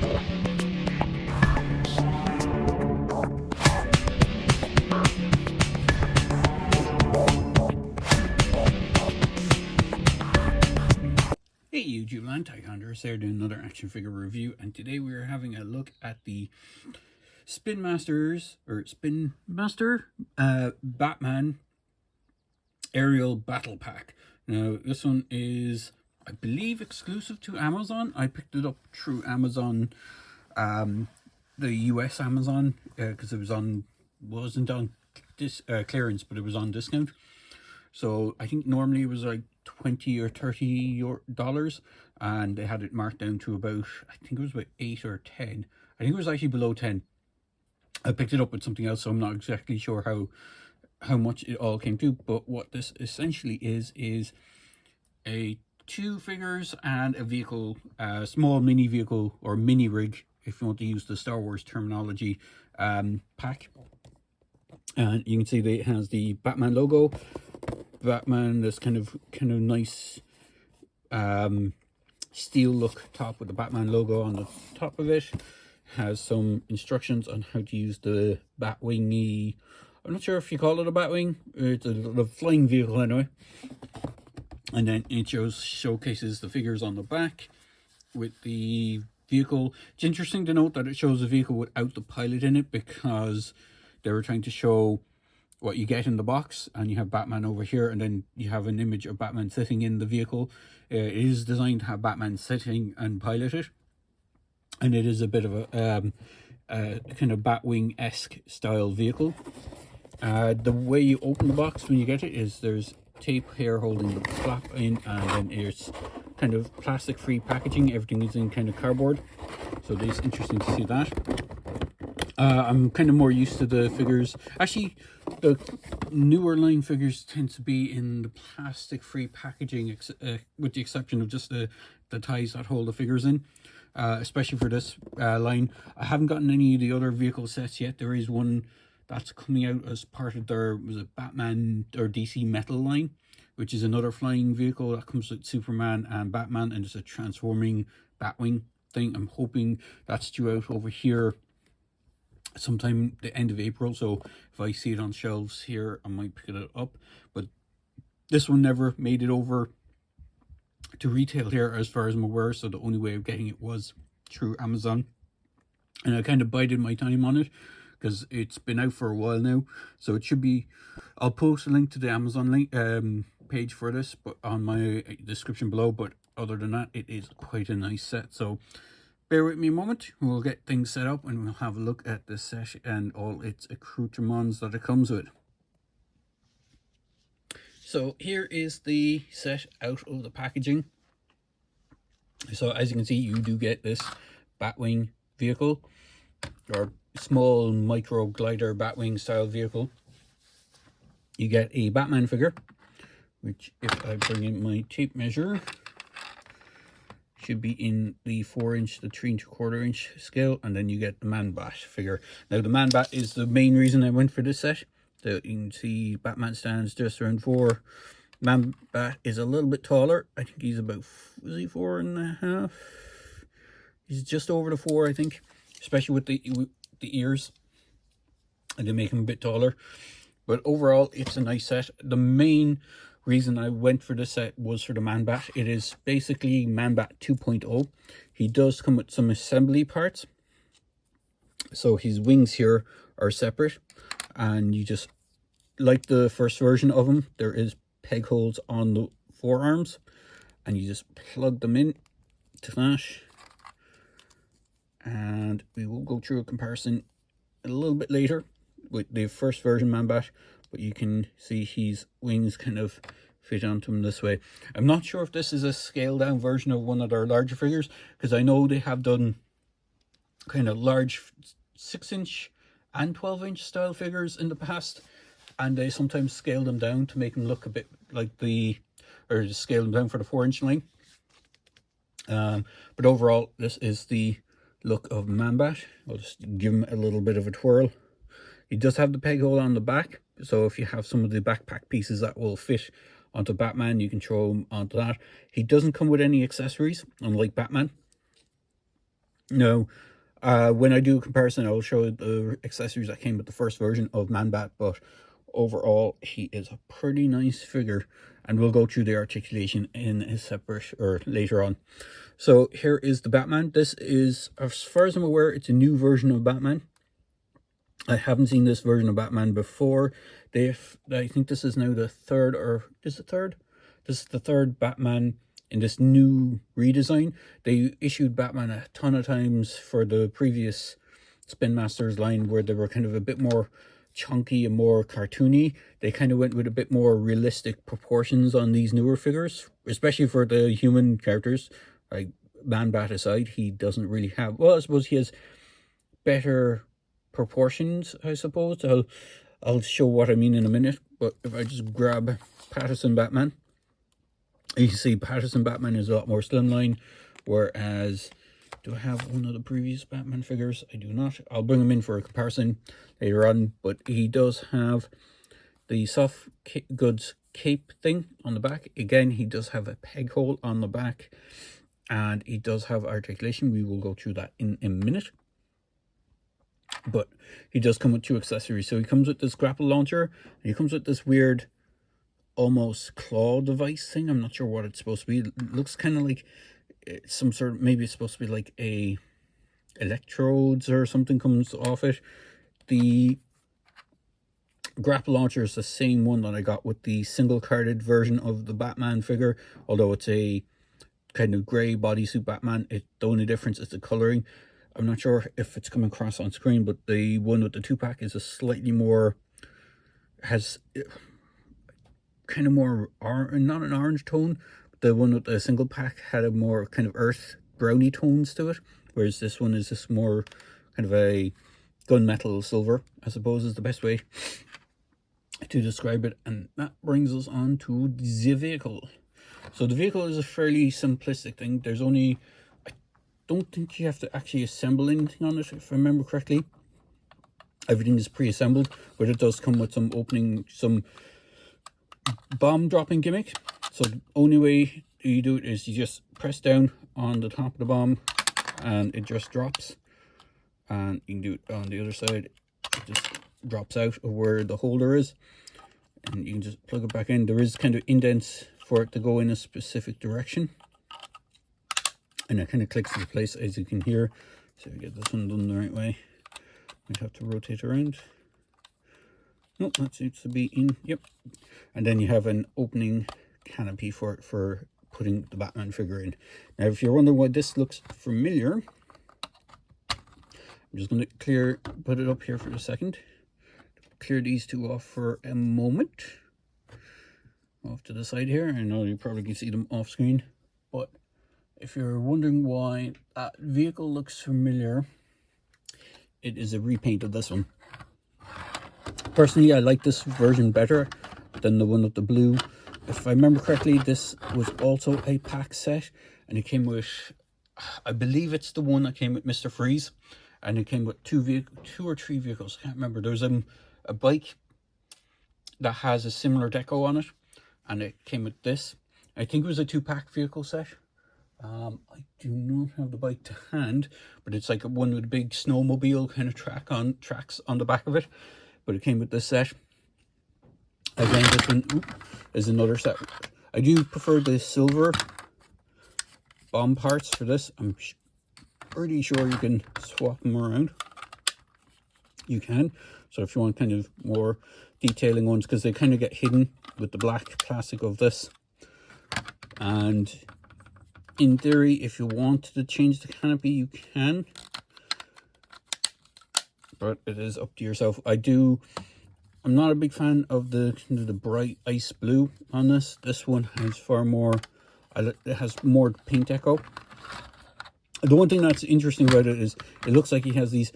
Hey YouTube land, Tycondrius here doing another action figure review, and today we are having a look at the Spinmaster Batman Arial Battle Pack. Now this one is, I believe, exclusive to Amazon. I picked it up through Amazon, the US Amazon, because it wasn't on clearance, but it was on discount. So I think normally it was like $20 or $30, and they had it marked down to about, I think it was about 8 or 10. I think it was actually below 10. I picked it up with something else, so I'm not exactly sure how much it all came to. But what this essentially is a 2 figures and a vehicle, small mini vehicle or mini rig, if you want to use the Star Wars terminology, pack. And you can see that it has the Batman logo. Batman, this kind of nice steel look top with the Batman logo on the top of it. Has some instructions on how to use the Batwingy. I'm not sure if you call it a Batwing. It's a flying vehicle anyway. And then it showcases the figures on the back with the vehicle. It's interesting to note that it shows the vehicle without the pilot in it, because they were trying to show what you get in the box, and you have Batman over here, and then you have an image of Batman sitting in the vehicle. It is designed to have Batman sitting and pilot it, and it is a bit of a kind of Batwing-esque style vehicle. The way you open the box when you get it is there's tape here holding the flap in, and then it's kind of plastic-free packaging. Everything is in kind of cardboard, so it is interesting to see that. I'm kind of more used to the figures. Actually, the newer line figures tend to be in the plastic-free packaging, with the exception of just the ties that hold the figures in, especially for this line. I haven't gotten any of the other vehicle sets yet. There is one that's coming out as part of their, was it Batman or DC Metal line, which is another flying vehicle that comes with Superman and Batman, and it's a transforming Batwing thing. I'm hoping that's due out over here sometime the end of April, so if I see it on shelves here, I might pick it up. But this one never made it over to retail here as far as I'm aware, so the only way of getting it was through Amazon, and I kind of bided my time on it because it's been out for a while now. So it should be, I'll post a link to the Amazon link page for this, but on my description below. But other than that, it is quite a nice set, so bear with me a moment. We'll get things set up and we'll have a look at this set and all its accoutrements that it comes with. So here is the set out of the packaging. So as you can see, you do get this Batwing vehicle, or small micro glider Batwing style vehicle. You get a Batman figure, which, if I bring in my tape measure, should be in the 4-inch, the 3 3/4 inch scale. And then you get the Man-Bat figure. Now the Man-Bat is the main reason I went for this set. So you can see Batman stands just around 4. Man-Bat is a little bit taller. I think he's about, is he 4.5? He's just over the 4, I think, especially with the ears, and they make him a bit taller. But overall, it's a nice set. The main reason I went for this set was for the Man-Bat. It is basically Man-Bat 2.0. He does come with some assembly parts. So his wings here are separate, and you just, like the first version of him, there is peg holes on the forearms, and you just plug them in to that. And we will go through a comparison a little bit later with the first version Man-Bat, but you can see his wings kind of fit onto him this way. I'm not sure if this is a scaled down version of one of their larger figures, because I know they have done kind of large 6-inch and 12-inch style figures in the past, and they sometimes scale them down to make them look a bit like or just scale them down for the 4-inch line. But overall, this is the look of Man-Bat. I'll just give him a little bit of a twirl. He does have the peg hole on the back, so if you have some of the backpack pieces that will fit onto Batman, you can throw him onto that. He doesn't come with any accessories, unlike Batman. No, when I do a comparison, I'll show the accessories that came with the first version of Man-Bat, but overall, he is a pretty nice figure, and we'll go through the articulation in a separate, or later on. So here is the Batman. This is, as far as I'm aware, it's a new version of Batman. I haven't seen this version of Batman before. I think this is now the third, or is it third? This is the third Batman in this new redesign. They issued Batman a ton of times for the previous Spinmasters line, where they were kind of a bit more chunky and more cartoony. They kind of went with a bit more realistic proportions on these newer figures, especially for the human characters. Like Man-Bat aside, he doesn't really have, well, I suppose he has better proportions, I suppose. I'll show what I mean in a minute, but if I just grab Patterson Batman, you can see Patterson Batman is a lot more slimline, whereas, do I have one of the previous Batman figures? I do not. I'll bring him in for a comparison later on, but he does have the soft goods cape thing on the back. Again, he does have a peg hole on the back, and he does have articulation. We will go through that in a minute. But he does come with two accessories. So he comes with this grapple launcher, and he comes with this weird, almost claw device thing. I'm not sure what it's supposed to be. It looks kind of like some sort of, maybe it's supposed to be like a electrodes or something comes off it. The grapple launcher is the same one that I got with the single carded version of the Batman figure, although it's a kind of grey bodysuit Batman. The only difference is the colouring. I'm not sure if it's coming across on screen, but the one with the 2-pack is a slightly more, has kind of more, not an orange tone. The one with the single pack had a more kind of earth browny tones to it, whereas this one is just more kind of a gunmetal silver, I suppose is the best way to describe it. And that brings us on to the vehicle. So the vehicle is a fairly simplistic thing. There's only, I don't think you have to actually assemble anything on it, if I remember correctly. Everything is pre-assembled, but it does come with some bomb dropping gimmick. So the only way you do it is you just press down on the top of the bomb and it just drops. And you can do it on the other side. It just drops out of where the holder is, and you can just plug it back in. There is kind of indents for it to go in a specific direction, and it kind of clicks into place, as you can hear. So we get this one done the right way. Might have to rotate around. Nope, that seems to be in. Yep. And then you have an opening canopy for putting the Batman figure in. Now, if you're wondering why this looks familiar, I'm just going to put it up here for a second. Clear these two off for a moment. Off to the side here. I know you probably can see them off screen, but if you're wondering why that vehicle looks familiar, it is a repaint of this one. Personally, I like this version better than the one with the blue. If I remember correctly, this was also a pack set, and it came with, I believe it's the one that came with Mr. Freeze, and it came with two or three vehicles. I can't remember. There's a bike that has a similar deco on it, and it came with this. I think it was a 2-pack vehicle set. I do not have the bike to hand, but it's like one with a big snowmobile kind of tracks on the back of it. But it came with this set. Again, this one is another set. I do prefer the silver bomb parts for this. I'm pretty sure you can swap them around. You can. So if you want kind of more detailing ones, because they kind of get hidden with the black plastic of this. And in theory, if you want to change the canopy, you can. But it is up to yourself. I'm not a big fan of the bright ice blue on this. This one has far more, it has more paint deco. The one thing that's interesting about it is it looks like he has these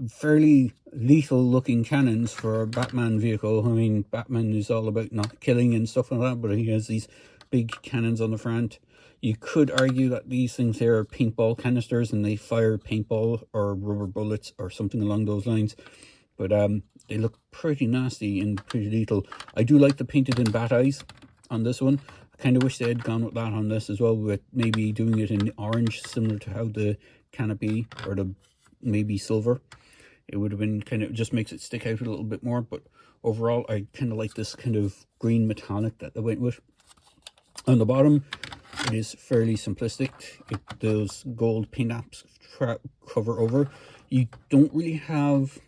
fairly lethal looking cannons for a Batman vehicle. I mean, Batman is all about not killing and stuff like that, but he has these big cannons on the front. You could argue that these things here are paintball canisters and they fire paintball or rubber bullets or something along those lines. But they look pretty nasty and pretty lethal. I do like the painted in bat eyes on this one. I kind of wish they had gone with that on this as well, with maybe doing it in orange, similar to how the canopy, or the maybe silver. It would have been kind of, just makes it stick out a little bit more. But overall, I kind of like this kind of green metallic that they went with. On the bottom, it is fairly simplistic. It does gold paint apps cover over. You don't really have,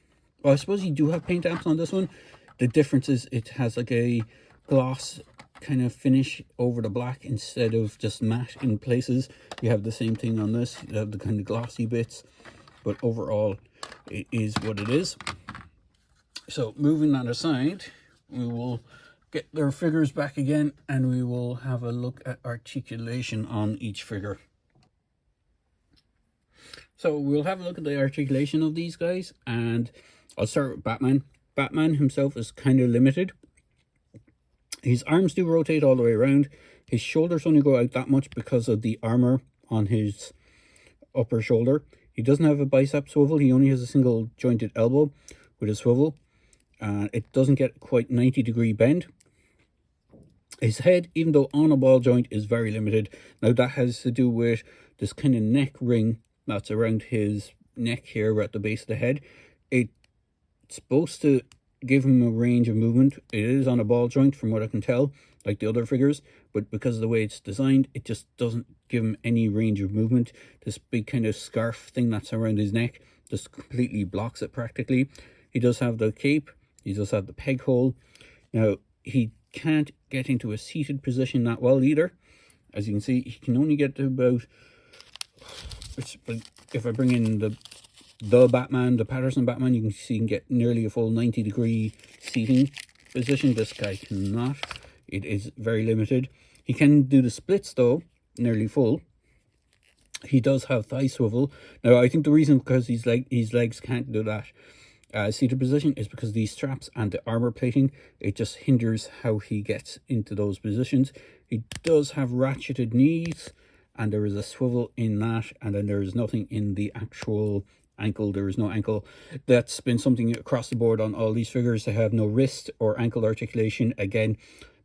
well, I suppose you do have paint apps on this one. The difference is it has like a gloss kind of finish over the black instead of just matte in places. You have the same thing on this. You have the kind of glossy bits, but overall it is what it is. So moving that aside, we will get their figures back again, and we will have a look at articulation on each figure. So we'll have a look at the articulation of these guys, and I'll start with Batman. Batman himself is kind of limited. His arms do rotate all the way around. His shoulders only go out that much because of the armor on his upper shoulder. He doesn't have a bicep swivel. He only has a single jointed elbow with a swivel. It doesn't get quite 90-degree bend. His head, even though on a ball joint, is very limited. Now that has to do with this kind of neck ring that's around his neck here at the base of the head. It's supposed to give him a range of movement. It is on a ball joint from what I can tell, like the other figures, but because of the way it's designed, it just doesn't give him any range of movement. This big kind of scarf thing that's around his neck just completely blocks it practically. He does have the cape. He does have the peg hole. Now, he can't get into a seated position that well either. As you can see, he can only get to about, if I bring in the Batman, the Patterson Batman, you can see he can get nearly a full 90-degree seating position. This guy cannot. It is very limited. He can do the splits though, nearly full. He does have thigh swivel. Now, I think the reason because his legs can't do that seated position is because these straps and the armor plating, it just hinders how he gets into those positions. He does have ratcheted knees, and there is a swivel in that, and then there is nothing in the actual ankle. There is no ankle. That's been something across the board on all these figures. They have no wrist or ankle articulation. Again,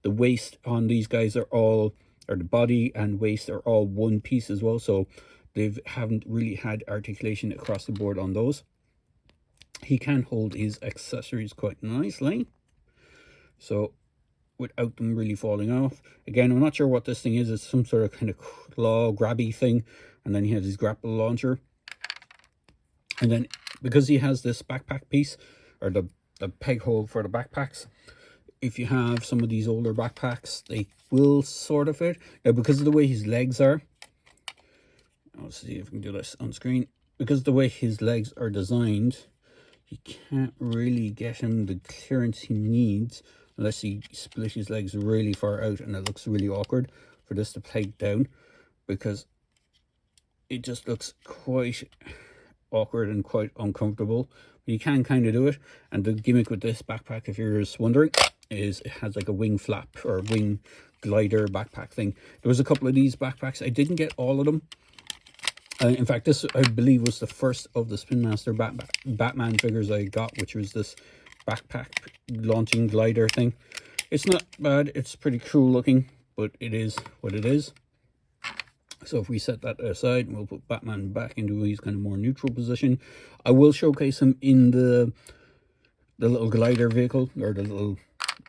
the waist on these guys are all, or the body and waist are all one piece as well, so they haven't really had articulation across the board on those. He can hold his accessories quite nicely, so without them really falling off. Again, I'm not sure what this thing is. It's some sort of kind of claw grabby thing, and then he has his grapple launcher. And then because he has this backpack piece, or the peg hole for the backpacks, if you have some of these older backpacks, they will sort of fit. Now, because of the way his legs are, let's see if we can do this on screen. Because of the way his legs are designed, you can't really get him the clearance he needs unless he split his legs really far out, and it looks really awkward for this to peg down, because it just looks quite awkward and quite uncomfortable. But you can kind of do it, and the gimmick with this backpack, if you're just wondering, is it has like a wing flap or wing glider backpack thing. There was a couple of these backpacks. I didn't get all of them. In fact, this, I believe, was the first of the Spinmaster Batman figures I got, which was this backpack launching glider thing. It's not bad. It's pretty cool looking, but it is what it is. So if we set that aside, we'll put Batman back into his kind of more neutral position. I will showcase him in the little glider vehicle, or the little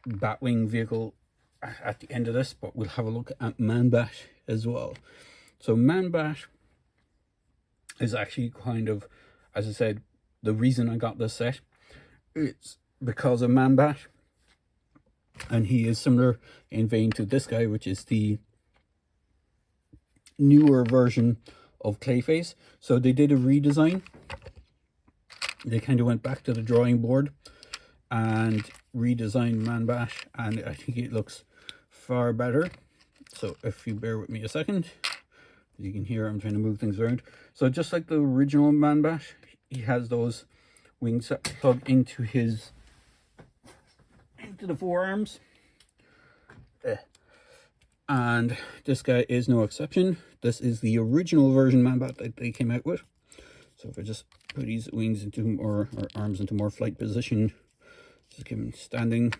Batwing vehicle at the end of this, but we'll have a look at Man-Bat as well. So Man-Bat is actually kind of, as I said, the reason I got this set. It's because of Man-Bat, and he is similar in vein to this guy, which is the newer version of Clayface. So they did a redesign. They kind of went back to the drawing board and redesigned Man-Bat, and I think it looks far better. So if you bear with me a second, you can hear I'm trying to move things around. So just like the original Man-Bat, he has those wings that plug into the forearms. And this guy is no exception. This is the original version Man-Bat that they came out with. So if I just put these wings into more, or arms into more flight position, just give him standing,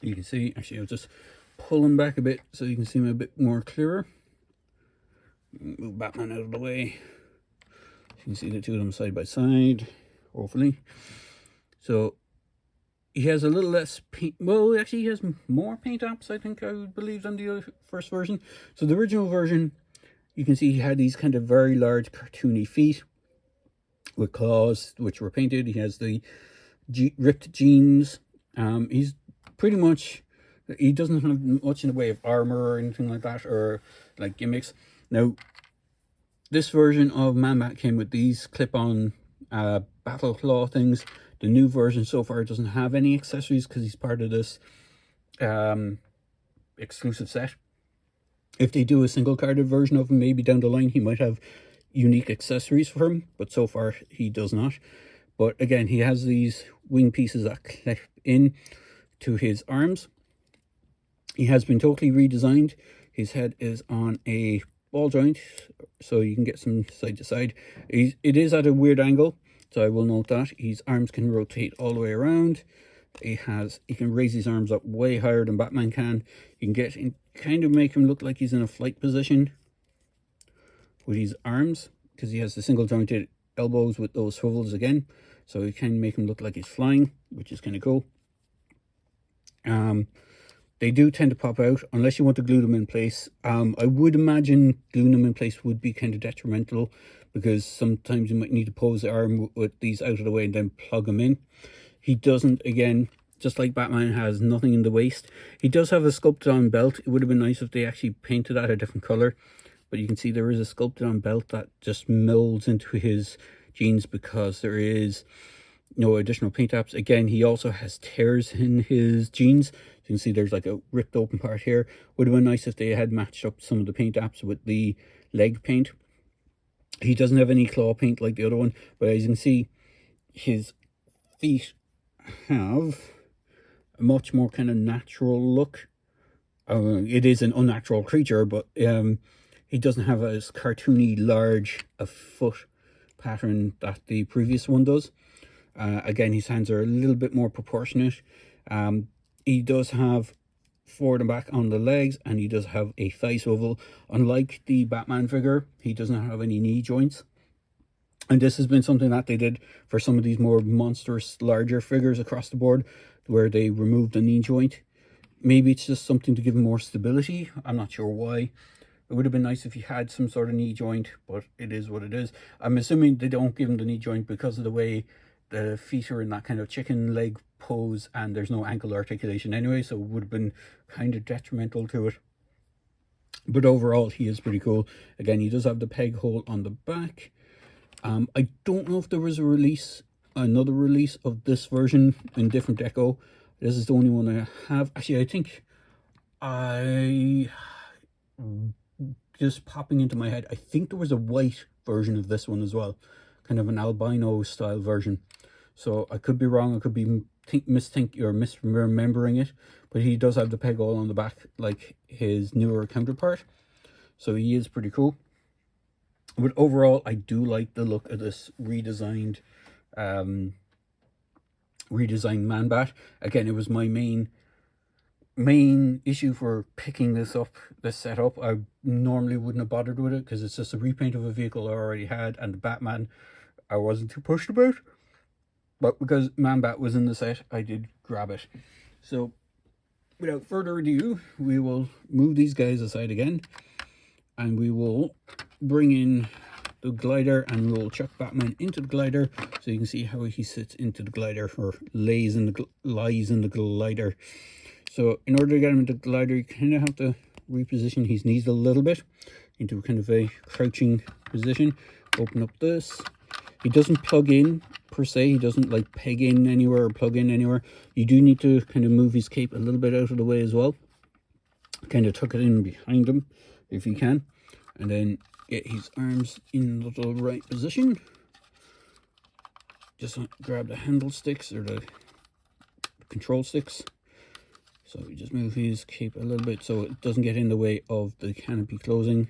you can see, actually I'll just pull him back a bit so you can see him a bit more clearer. Move Batman out of the way. You can see the two of them side by side, hopefully. So he has a little less paint. Well, actually, he has more paint apps, I think, I would believe, than the first version. So the original version, you can see he had these kind of very large cartoony feet with claws, which were painted. He has the ripped jeans. He's pretty much, he doesn't have much in the way of armor or anything like that, or like gimmicks. Now, this version of Man-Bat came with these clip-on battle claw things. The new version so far doesn't have any accessories because he's part of this exclusive set. If they do a single-carded version of him, maybe down the line, he might have unique accessories for him, but so far he does not. But again, he has these wing pieces that clip in to his arms. He has been totally redesigned. His head is on a ball joint, so you can get some side to side. It is at a weird angle, so I will note that. His arms can rotate all the way around. He can raise his arms up way higher than Batman can. You can kind of make him look like he's in a flight position with his arms, because he has the single jointed elbows with those swivels again, so you can make him look like he's flying, which is kind of cool. They do tend to pop out unless you want to glue them in place. I would imagine gluing them in place would be kind of detrimental, because sometimes you might need to pose the arm with these out of the way and then plug them in. He doesn't, again, just like Batman has nothing in the waist. He does have a sculpted on belt. It would have been nice if they actually painted that a different color, but you can see there is a sculpted on belt that just molds into his jeans because there is no additional paint apps. Again, he also has tears in his jeans. You can see there's like a ripped open part here. Would have been nice if they had matched up some of the paint apps with the leg paint. He doesn't have any claw paint like the other one, but as you can see, his feet have a much more kind of natural look. It is an unnatural creature, but he doesn't have as cartoony large a foot pattern that the previous one does. Again, his hands are a little bit more proportionate. He does have forward and back on the legs, and he does have a thigh swivel. Unlike the Batman figure, he does not have any knee joints. And this has been something that they did for some of these more monstrous, larger figures across the board, where they removed the knee joint. Maybe it's just something to give him more stability. I'm not sure why. It would have been nice if he had some sort of knee joint, but it is what it is. I'm assuming they don't give him the knee joint because of the way the feet are in that kind of chicken leg pose, and there's no ankle articulation anyway, so it would have been kind of detrimental to it. But overall, he is pretty cool. Again, he does have the peg hole on the back. I don't know if there was another release of this version in different deco. This is the only one I have. Actually, I think just popping into my head, I think there was a white version of this one as well, kind of an albino style version. So I could be wrong, I could be misremembering it, but he does have the peg hole on the back like his newer counterpart, so he is pretty cool. But overall, I do like the look of this redesigned Man-Bat. Again, it was my main issue for picking this set up. I normally wouldn't have bothered with it because it's just a repaint of a vehicle I already had, and the Batman I wasn't too pushed about. But because Man-Bat was in the set, I did grab it. So without further ado, we will move these guys aside again, and we will bring in the glider, and we'll chuck Batman into the glider so you can see how he sits into the glider, or lies in the glider. So in order to get him into the glider, you kind of have to reposition his knees a little bit into kind of a crouching position. Open up this. He doesn't plug in per se. He doesn't like peg in anywhere or plug in anywhere. You do need to kind of move his cape a little bit out of the way as well. Kind of tuck it in behind him if you can. And then get his arms in the right position. Just grab the handle sticks or the control sticks. So we just move his cape a little bit so it doesn't get in the way of the canopy closing.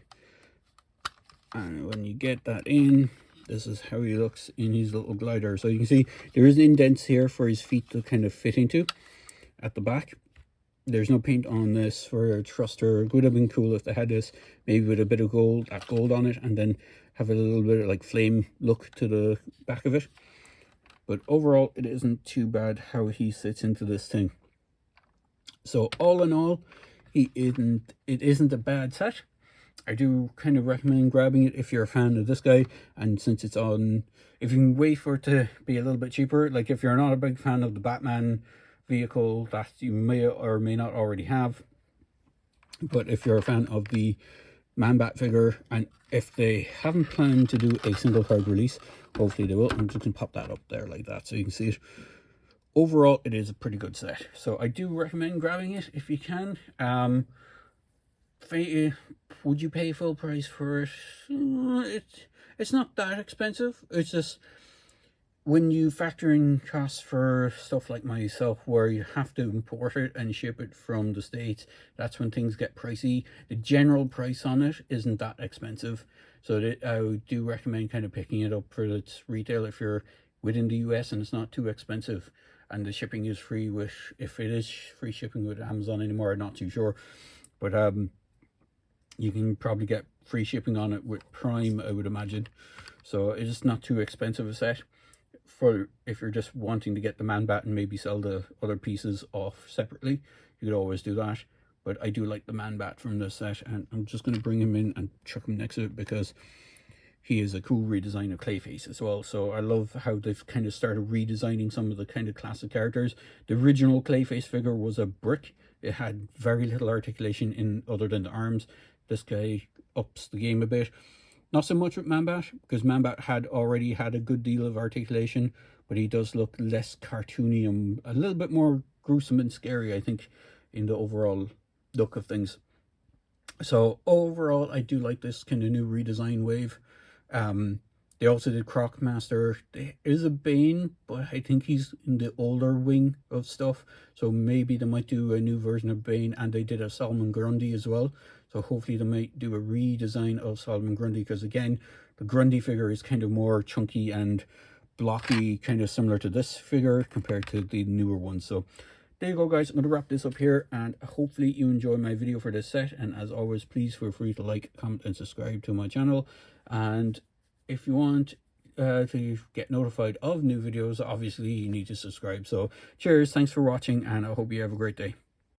And when you get that in, this is how he looks in his little glider. So you can see there is indents here for his feet to kind of fit into at the back. There's no paint on this for a thruster. It would have been cool if they had this, maybe with a bit of gold, that gold on it, and then have a little bit of like flame look to the back of it. But overall, it isn't too bad how he sits into this thing. So all in all, it isn't a bad set. I do kind of recommend grabbing it if you're a fan of this guy, and since it's on, if you can wait for it to be a little bit cheaper, like if you're not a big fan of the Batman vehicle that you may or may not already have, but if you're a fan of the Man-Bat figure, and if they haven't planned to do a single card release, hopefully they will. I'm just going to pop that up there like that so you can see it. Overall, it is a pretty good set, so I do recommend grabbing it if you can. Would you pay full price for it? It's not that expensive. It's just when you factor in costs for stuff like myself, where you have to import it and ship it from the States, that's when things get pricey. The general price on it isn't that expensive, so I do recommend kind of picking it up for its retail if you're within the US and it's not too expensive, and the shipping is free. With, if it is free shipping with Amazon anymore, I'm not too sure, but you can probably get free shipping on it with Prime, I would imagine. So it is not too expensive a set for if you're just wanting to get the Man-Bat and maybe sell the other pieces off separately. You could always do that. But I do like the Man-Bat from this set, and I'm just going to bring him in and chuck him next to it because he is a cool redesign of Clayface as well. So I love how they've kind of started redesigning some of the kind of classic characters. The original Clayface figure was a brick. It had very little articulation in other than the arms. This guy ups the game a bit. Not so much with Man-Bat, because Man-Bat had already had a good deal of articulation, but he does look less cartoony and a little bit more gruesome and scary, I think, in the overall look of things. So overall, I do like this kind of new redesign wave. They also did Crocmaster. There is a Bane, but I think he's in the older wing of stuff, so maybe they might do a new version of Bane. And they did a Solomon Grundy as well, so hopefully they might do a redesign of Solomon Grundy, because again, the Grundy figure is kind of more chunky and blocky, kind of similar to this figure compared to the newer one. So there you go, guys. I'm going to wrap this up here, and hopefully you enjoy my video for this set. And as always, please feel free to like, comment, and subscribe to my channel. And if you want to get notified of new videos, obviously you need to subscribe. So cheers, thanks for watching, and I hope you have a great day.